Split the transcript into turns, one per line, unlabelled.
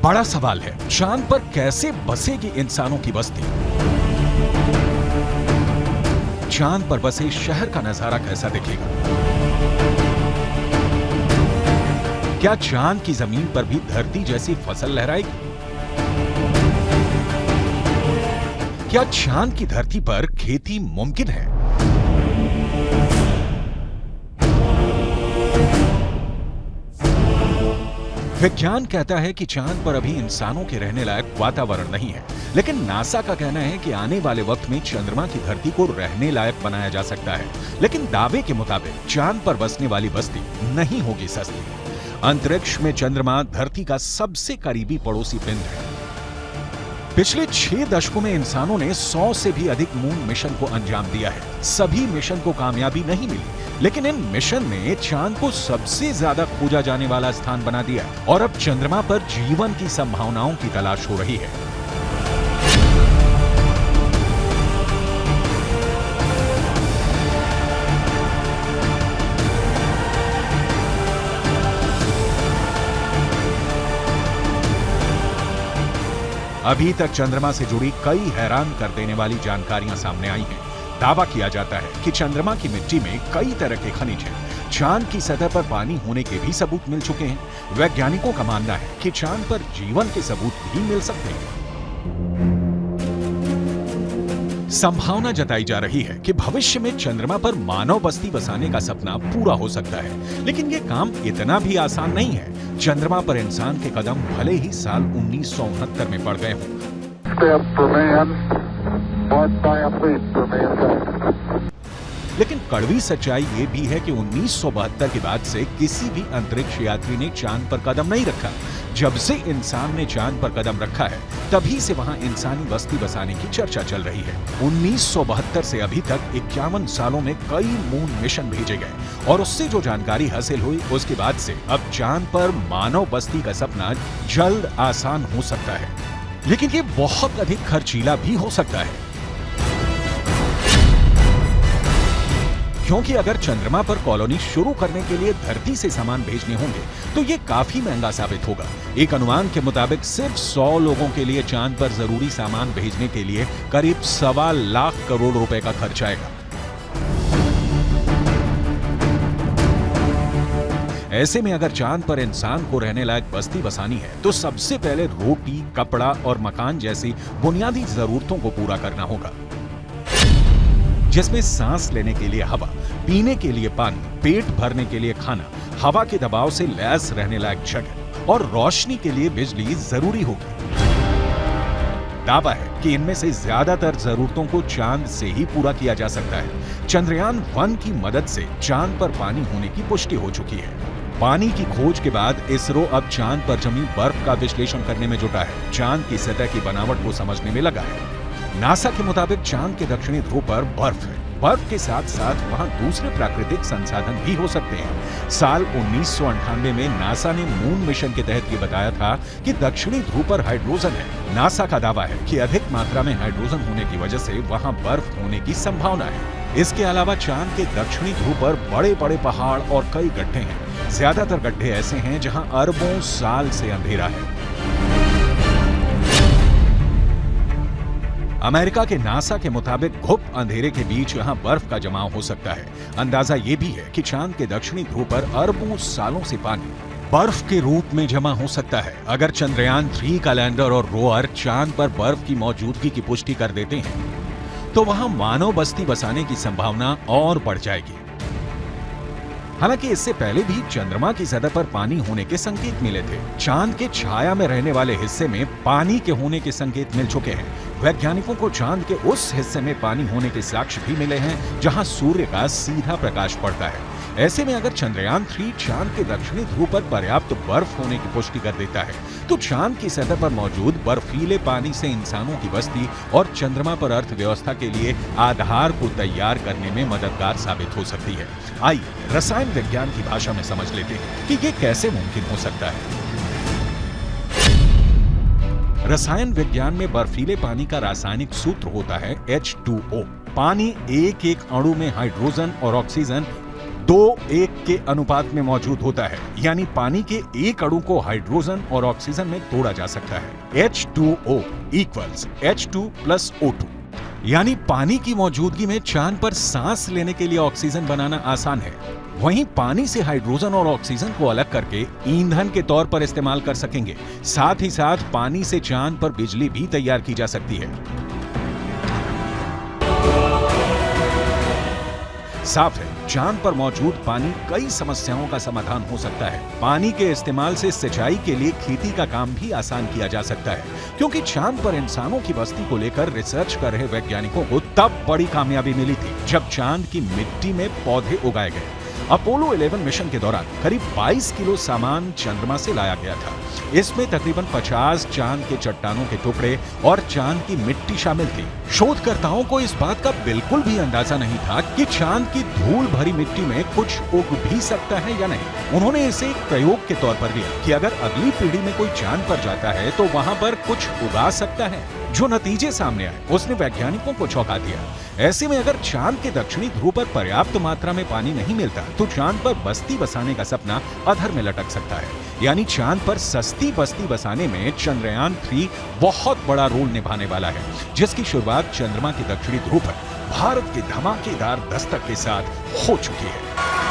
बड़ा सवाल है, चांद पर कैसे बसेगी इंसानों की बस्ती? चांद पर बसे शहर का नजारा कैसा दिखेगा? क्या चांद की जमीन पर भी धरती जैसी फसल लहराएगी? क्या चांद की धरती पर खेती मुमकिन है? विज्ञान कहता है कि चांद पर अभी इंसानों के रहने लायक वातावरण नहीं है, लेकिन नासा का कहना है कि आने वाले वक्त में चंद्रमा की धरती को रहने लायक बनाया जा सकता है। लेकिन दावे के मुताबिक चांद पर बसने वाली बस्ती नहीं होगी सस्ती। अंतरिक्ष में चंद्रमा धरती का सबसे करीबी पड़ोसी पिंड है। पिछले 6 दशकों में इंसानों ने 100 से भी अधिक मून मिशन को अंजाम दिया है। सभी मिशन को कामयाबी नहीं मिली, लेकिन इन मिशन ने चांद को सबसे ज्यादा खोजा जाने वाला स्थान बना दिया और अब चंद्रमा पर जीवन की संभावनाओं की तलाश हो रही है। अभी तक चंद्रमा से जुड़ी कई हैरान कर देने वाली जानकारियां सामने आई हैं। दावा किया जाता है कि चंद्रमा की मिट्टी में कई तरह के खनिज हैं। चांद की सतह पर पानी होने के भी सबूत मिल चुके हैं। वैज्ञानिकों का मानना है कि चांद पर जीवन के सबूत भी मिल सकते हैं। संभावना जताई जा रही है कि भविष्य में चंद्रमा पर मानव बस्ती बसाने का सपना पूरा हो सकता है, लेकिन यह काम इतना भी आसान नहीं है। चंद्रमा पर इंसान के कदम भले ही साल 1969 में पड़ गए हों, लेकिन कड़वी सच्चाई ये भी है कि 1972 के बाद से किसी भी अंतरिक्ष यात्री ने चांद पर कदम नहीं रखा। जब से इंसान ने चांद पर कदम रखा है, तभी से वहां इंसानी बस्ती बसाने की चर्चा चल रही है। 1972 से अभी तक 51 सालों में कई मून मिशन भेजे गए और उससे जो जानकारी हासिल हुई, उसके बाद से अब चांद पर मानव बस्ती का सपना जल्द आसान हो सकता है, लेकिन ये बहुत अधिक खर्चीला भी हो सकता है। क्योंकि अगर चंद्रमा पर कॉलोनी शुरू करने के लिए धरती से सामान भेजने होंगे तो ये काफी महंगा साबित होगा। एक अनुमान के मुताबिक सिर्फ 100 लोगों के लिए चांद पर जरूरी सामान भेजने के लिए करीब 1.25 लाख करोड़ रुपए का खर्च आएगा। ऐसे में अगर चांद पर इंसान को रहने लायक बस्ती बसानी है तो सबसे पहले रोटी, कपड़ा और मकान जैसी बुनियादी जरूरतों को पूरा करना होगा, जिसमें सांस लेने के लिए हवा, पीने के लिए पानी, पेट भरने के लिए खाना, हवा के दबाव से लैस रहने लायक जगह और रोशनी के लिए बिजली जरूरी होगी। दावा है कि इनमें से ज्यादातर जरूरतों को चांद से ही पूरा किया जा सकता है। चंद्रयान 1 की मदद से चांद पर पानी होने की पुष्टि हो चुकी है। पानी की खोज के बाद इसरो अब चांद पर जमी बर्फ का विश्लेषण करने में जुटा है। चांद की सतह की बनावट को समझने में लगा है। नासा के मुताबिक चांद के दक्षिणी ध्रुव पर बर्फ है। बर्फ के साथ साथ वहां दूसरे प्राकृतिक संसाधन भी हो सकते हैं। साल 1998 में नासा ने मून मिशन के तहत ये बताया था कि दक्षिणी ध्रुव पर हाइड्रोजन है। नासा का दावा है कि अधिक मात्रा में हाइड्रोजन होने की वजह से वहां बर्फ होने की संभावना है। इसके अलावा चांद के दक्षिणी ध्रुव पर बड़े बड़े पहाड़ और कई गड्ढे हैं। ज्यादातर गड्ढे ऐसे हैं जहां अरबों साल से अंधेरा है। अमेरिका के नासा के मुताबिक घुप अंधेरे के बीच यहां बर्फ का जमाव हो सकता है। अंदाजा ये भी है कि चांद के दक्षिणी ध्रुव पर अरबों सालों से पानी बर्फ के रूप में जमा हो सकता है। अगर चंद्रयान 3 का लैंडर और रोअर चांद पर बर्फ की मौजूदगी की पुष्टि कर देते हैं तो वहां मानव बस्ती बसाने की संभावना और बढ़ जाएगी। हालांकि इससे पहले भी चंद्रमा की सतह पर पानी होने के संकेत मिले थे। चांद के छाया में रहने वाले हिस्से में पानी के होने के संकेत मिल चुके हैं। वैज्ञानिकों को चांद के उस हिस्से में पानी होने के साक्ष्य भी मिले हैं जहां सूर्य का सीधा प्रकाश पड़ता है। ऐसे में अगर चंद्रयान 3 चांद के दक्षिणी ध्रुव पर पर्याप्त बर्फ होने की पुष्टि कर देता है तो चांद की सतह पर मौजूद बर्फीले पानी से इंसानों की बस्ती और चंद्रमा पर अर्थव्यवस्था के लिए आधार को तैयार करने में मददगार साबित हो सकती है। आइए रसायन विज्ञान की भाषा में समझ लेते हैं कि ये कैसे मुमकिन हो सकता है। रसायन विज्ञान में बर्फीले पानी का रासायनिक सूत्र होता है H2O। पानी एक एक अणु में हाइड्रोजन और ऑक्सीजन 2:1 के अनुपात में मौजूद होता है, यानी पानी के एक अणु को हाइड्रोजन और ऑक्सीजन में तोड़ा जा सकता है। H2O equals H2 plus O2, यानी पानी की मौजूदगी में चांद पर सांस लेने के लिए ऑक्सीजन बनाना आसान है। वहीं पानी से हाइड्रोजन और ऑक्सीजन को अलग करके ईंधन के तौर पर इस्तेमाल कर सकेंगे। साथ ही साथ पानी से चांद पर बिजली भी तैयार की जा सकती है। साफ है, चांद पर मौजूद पानी कई समस्याओं का समाधान हो सकता है। पानी के इस्तेमाल से सिंचाई के लिए खेती का काम भी आसान किया जा सकता है, क्योंकि चांद पर इंसानों की बस्ती को लेकर रिसर्च कर रहे वैज्ञानिकों को तब बड़ी कामयाबी मिली थी जब चांद की मिट्टी में पौधे उगाए गए। अपोलो 11 मिशन के दौरान करीब 22 किलो सामान चंद्रमा से लाया गया था। इसमें तकरीबन 50 चांद के चट्टानों के टुकड़े और चांद की मिट्टी शामिल थी। शोधकर्ताओं को इस बात का बिल्कुल भी अंदाजा नहीं था कि चांद की धूल भरी मिट्टी में कुछ उग भी सकता है या नहीं। उन्होंने इसे एक प्रयोग के तौर पर लिया कि अगर अगली पीढ़ी में कोई चांद पर जाता है तो वहां पर कुछ उगा सकता है। जो नतीजे सामने आए उसने वैज्ञानिकों को चौंका दिया। ऐसे में अगर चांद के दक्षिणी ध्रुव पर पर्याप्त मात्रा में पानी नहीं मिलता तो चांद पर बस्ती बसाने का सपना अधर में लटक सकता है। यानी चांद पर सस्ती बस्ती बसाने में चंद्रयान 3 बहुत बड़ा रोल निभाने वाला है, जिसकी शुरुआत चंद्रमा के दक्षिणी ध्रुव पर भारत के धमाकेदार दस्तक के साथ हो चुकी है।